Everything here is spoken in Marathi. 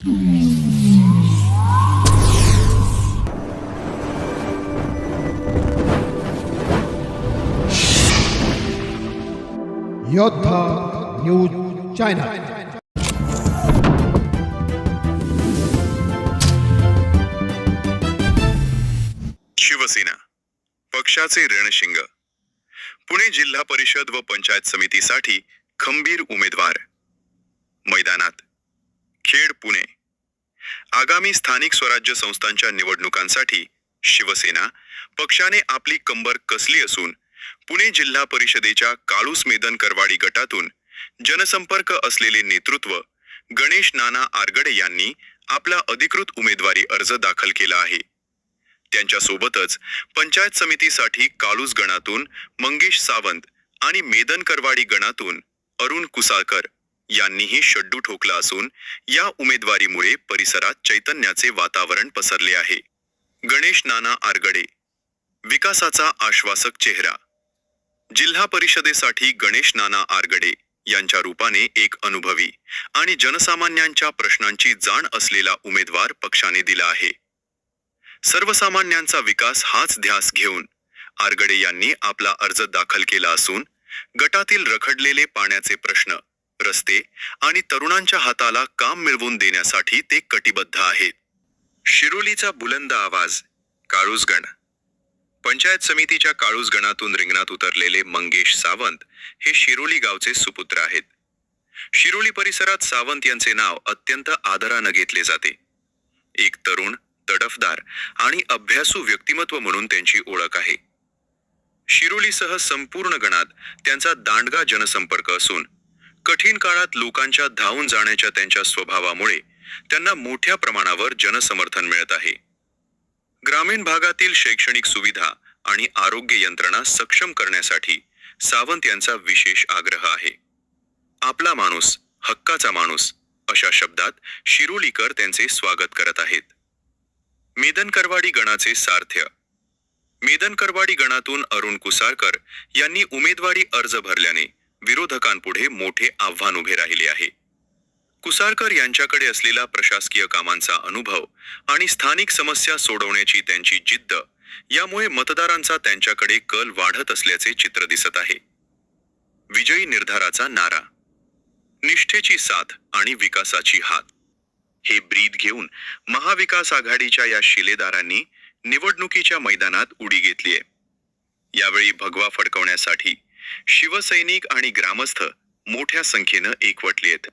योद्धा न्यूज चॅनल। शिवसेना पक्षाचे रणशिंग। पुणे जिल्हा परिषद व पंचायत समितीसाठी खंबीर उमेदवार मैदानात। खेड पुणे। आगामी स्थानिक स्वराज्य संस्थांच्या निवडणुकांसाठी शिवसेना पक्षाने आपली कंबर कसली असून पुणे जिल्हा परिषदेच्या काळूस मेदन करवाडी गटातून जनसंपर्क असलेले नेतृत्व गणेश नाना आरगडे यांनी आपला अधिकृत उमेदवारी अर्ज दाखल केला आहे। त्यांच्या सोबतच पंचायत समितीसाठी काळूस गणातून मंगेश सावंत आणि मेदन करवाडी गणातून अरुण कुसाळकर यांनीही शड्डू ठोकला असून या उमेदवारीमुळे परिसरात चैतन्याचे वातावरण पसरले आहे। गणेश नाना आरगडे विकासाचा आश्वासक चेहरा। जिल्हा परिषदेसाठी गणेश नाना आरगडे यांच्या रूपाने एक अनुभवी आणि जनसामान्यांच्या प्रश्नांची जाण असलेला उमेदवार पक्षाने दिला आहे। सर्वसामान्यांचा विकास हाच ध्यास घेऊन आरगडे यांनी आपला अर्ज दाखल केला असून गटातील रखडलेले पाण्याचे प्रश्न, रस्ते आणि तरुणांच्या हाताला काम मिळवून देण्यासाठी ते कटिबद्ध आहेत। शिरोलीचा बुलंद आवाज काळूसगण। पंचायत समितीच्या काळूस गणातून रिंगणात उतरलेले मंगेश सावंत हे शिरोली गावचे सुपुत्र आहेत। शिरोली परिसरात सावंत यांचे नाव अत्यंत आदराने घेतले जाते। एक तरुण, तडफदार आणि अभ्यासू व्यक्तिमत्व म्हणून त्यांची ओळख आहे। शिरोलीसह संपूर्ण गणात त्यांचा दांडगा जनसंपर्क असून कठीण काळात लोकांच्या धावून जाण्याच्या त्यांच्या स्वभावामुळे त्यांना मोठ्या प्रमाणावर जनसमर्थन मिळत आहे। ग्रामीण भागातील शैक्षणिक सुविधा आणि आरोग्य यंत्रणा सक्षम करण्यासाठी सावंत यांचा विशेष आग्रह आहे। आपला माणूस, हक्काचा माणूस अशा शब्दात शिरोलीकर त्यांचे स्वागत करत आहेत। मेदन करवाडी गणाचे सारथ्य। मेदन करवाडी गणातून अरुण कुसाळकर यांनी उमेदवारी अर्ज भरल्याने विरोधकांपुढे मोठे आव्हान उभे राहिले आहे। कुसाळकर यांच्याकडे असलेला प्रशासकीय कामांचा अनुभव आणि स्थानिक समस्या सोडवण्याची त्यांची जिद्द यामुळे मतदारांचा त्यांच्याकडे कल वाढत असल्याचे चित्र दिसत आहे। विजयी निर्धाराचा नारा, निष्ठेची साथ आणि विकासाची हात हे ब्रीद घेऊन महाविकास आघाडीच्या या शिलेदारांनी निवडणुकीच्या मैदानात उडी घेतली आहे। यावेळी भगवा फडकवण्यासाठी शिवसैनिक आणि ग्रामस्थ मोठ्या संख्येनं एकवटले आहेत।